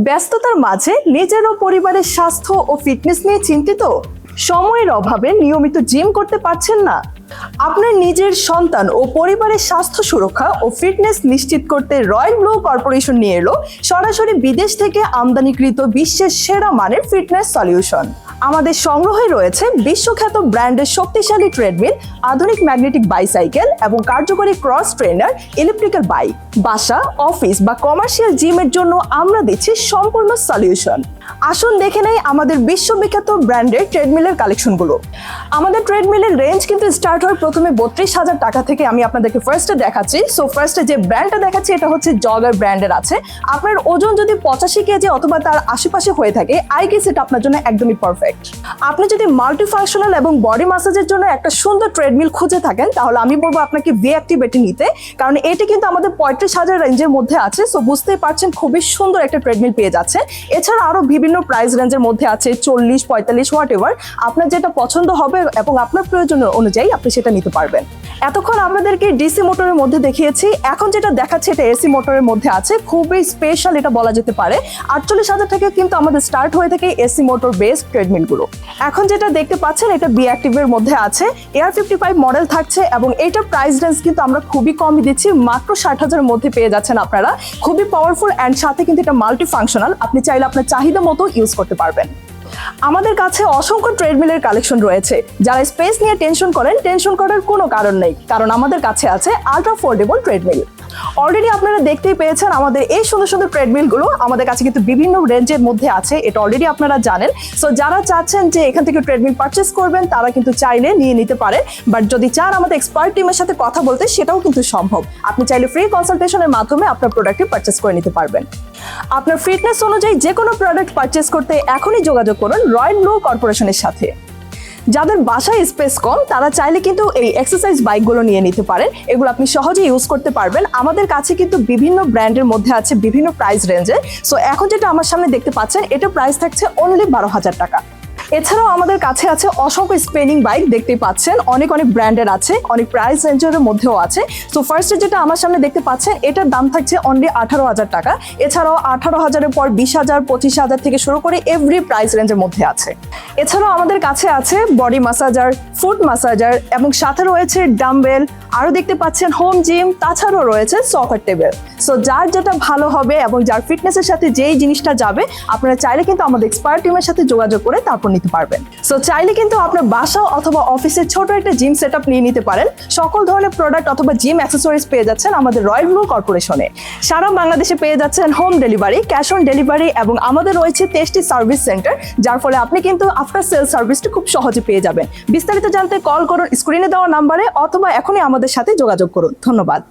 ব্যস্ততার মাঝে নিজের ও পরিবারের স্বাস্থ্য ও ফিটনেস নিয়ে চিন্তিত? সময়ের অভাবে নিয়মিত জিম করতে পারছেন না? আপনার নিজের সন্তান ও পরিবারের স্বাস্থ্য সুরক্ষা ও ফিটনেস নিশ্চিত করতে রয়্যাল ব্লু কর্পোরেশন নিয়ে এলো সরাসরি বিদেশ থেকে আমদানিকৃত বিশ্বের সেরা মানের ফিটনেস সলিউশন। আমাদের সংগ্রহে রয়েছে বিশ্বখ্যাত ব্র্যান্ডের শক্তিশালী ট্রেডমিল, আধুনিক ম্যাগনেটিক বাইসাইকেল এবং কার্যকরী ক্রস ট্রেনার ইলেকট্রিক্যাল বাইক। বাসা, অফিস বা কমার্শিয়াল জিমের জন্য আমরা দিচ্ছি সম্পূর্ণ সলিউশন। আসুন দেখে নেই আমাদের বিশ্ববিখ্যাত ব্র্যান্ডের ট্রেডমিলের কালেকশনগুলো। আমাদের ট্রেডমিলের রেঞ্জ কিন্তু স্টার্ট হয় প্রথমে 32,000 টাকা থেকে। আমি আপনাদেরকে ফার্স্টে দেখাচ্ছি। সো ফার্স্টে যে ব্র্যান্ডটা দেখাচ্ছি এটা হচ্ছে জগার ব্র্যান্ডের আছে। আপনার ওজন যদি 85 কেজি অথবা তার আশেপাশে হয়ে থাকে, আই গেস এটা আপনার জন্য একদমই পারফেক্ট। আপনি যদি মাল্টিফাংশনাল এবং বডি ম্যাসাজের জন্য একটা সুন্দর ট্রেডমিল খুঁজে থাকেন, তাহলে আমি বলবো আপনাকে V-Activate নিতে, কারণ এটি কিন্তু আমাদের 35,000 রেঞ্জের মধ্যে আছে। সো বুঝতেই পারছেন খুবই সুন্দর একটা ট্রেডমিল পেয়ে যাচ্ছে। এছাড়া আরো বিভিন্ন প্রাইস রেঞ্জের মধ্যে আছে, 40, 45, হোয়াট এভার। আপনার যেটা পছন্দ হবে এবং আপনার প্রয়োজন অনুযায়ী আপনি সেটা নিতে পারবেন। এতক্ষণ আপনাদেরকে ডিসি মোটরের মধ্যে দেখিয়েছি, এখন যেটা দেখাচ্ছে এটা এসি মোটরের মধ্যে আছে। খুবই স্পেশাল এটা বলা যেতে পারে। 48,000 থেকে কিন্তু আমাদের স্টার্ট হয়ে থাকে এসি মোটর বেসড ট্রেডমিলগুলো। এখন যেটা দেখতে পাচ্ছেন এটা V-Activeর মধ্যে আছে, AR55 মডেল থাকছে এবং এইটার প্রাইস রেঞ্জ কিন্তু আমরা খুবই কমই দিচ্ছি, মাত্র 60,000 এর মধ্যে পেয়ে যাচ্ছেন আপনারা। খুবই পাওয়ারফুল অ্যান্ড সাথে কিন্তু এটা মাল্টি ফাংশনাল, আপনি চাইলে আপনার চাহিদা মতো ইউজ করতে পারবেন। আমাদের কাছে অসংখ্য ট্রেডমিলের কালেকশন রয়েছে। যারা স্পেস নিয়ে টেনশন করেন, টেনশন করার কোনো কারণ নেই, কারণ আমাদের কাছে আছে আলট্রা ফোল্ডেবল ট্রেডমিল। অলরেডি আপনারা দেখতেই পেয়েছেন আমাদের এই সুন্দর সুন্দর ট্রেডমিলগুলো আমাদের কাছে কিন্তু বিভিন্ন রেঞ্জের মধ্যে আছে, এটা অলরেডি আপনারা জানেন। সো যারা চাচ্ছেন যে এখান থেকে ট্রেডমিল পারচেস করবেন, তারা কিন্তু চাইলে নিয়ে নিতে পারেন। বাট যদি চান আমাদের এক্সপার্ট টিমের সাথে কথা বলতে, সেটাও কিন্তু সম্ভব। আপনি চাইলে ফ্রি কনসালটেশনের মাধ্যমে আপনার প্রোডাক্টটি পারচেস করে নিতে পারবেন। আপনার ফিটনেস অনুযায়ী যে কোনো প্রোডাক্ট পারচেস করতে এখনই যোগাযোগ করুন রয়্যাল ব্লু কর্পোরেশনের সাথে। যাদের বাসায় স্পেস কম, তারা চাইলে কিন্তু এই এক্সারসাইজ বাইকগুলো নিয়ে নিতে পারেন। এগুলো আপনি সহজে ইউজ করতে পারবেন। আমাদের কাছে কিন্তু বিভিন্ন ব্র্যান্ডের মধ্যে আছে, বিভিন্ন প্রাইস রেঞ্জে। সো এখন যেটা আমার সামনে দেখতে পাচ্ছেন, এটা প্রাইস থাকছে অনলি 12,000 টাকা। এছাড়াও আমাদের কাছে আছে অসংখ্য স্পেনিং বাইক, দেখতেই পাচ্ছেন অনেক অনেক ব্র্যান্ডের আছে, অনেক প্রাইস রেঞ্জের মধ্যেও আছে। সো ফার্স্টে যেটা আমার সামনে দেখতে পাচ্ছেন, এটার দাম থাকছে অনলি 18,000 টাকা। এছাড়াও 18,000-এর পর 20,000, 25,000 থেকে শুরু করে এভরি প্রাইস রেঞ্জের মধ্যে আছে। এছাড়াও আমাদের কাছে আছে বডি ম্যাসাজার, ফুট ম্যাসাজার এবং সাথে রয়েছে ডাম্বেল, আরও দেখতে পাচ্ছেন হোম জিম, তাছাড়াও রয়েছে সকার টেবিল। সো যার যেটা ভালো হবে এবং যার ফিটনেসের সাথে যেই জিনিসটা যাবে, আপনারা চাইলে কিন্তু আমাদের এক্সপার্ট টিমের সাথে যোগাযোগ করে তারপর নিতে পারবেন। সো চাইলে কিন্তু আপনার বাসা অথবা অফিসে ছোট একটা জিম সেটআপ নিয়ে নিতে পারেন। সকল ধরনের প্রোডাক্ট অথবা জিম অ্যাক্সেসরিজ পেয়ে যাচ্ছেন আমাদের রয়্যাল ব্লু কর্পোরেশনে। সারা বাংলাদেশে পেয়ে যাচ্ছেন home delivery, cash on delivery এবং আমাদের রয়েছে টেস্টি সার্ভিস সেন্টার, যার ফলে আপনি কিন্তু আফটার সেল সার্ভিসটা খুব সহজে পেয়ে যাবেন। বিস্তারিত জানতে কল করুন স্ক্রিনে দেওয়া নাম্বারে অথবা এখনই আমাদের সাথে যোগাযোগ করুন। ধন্যবাদ।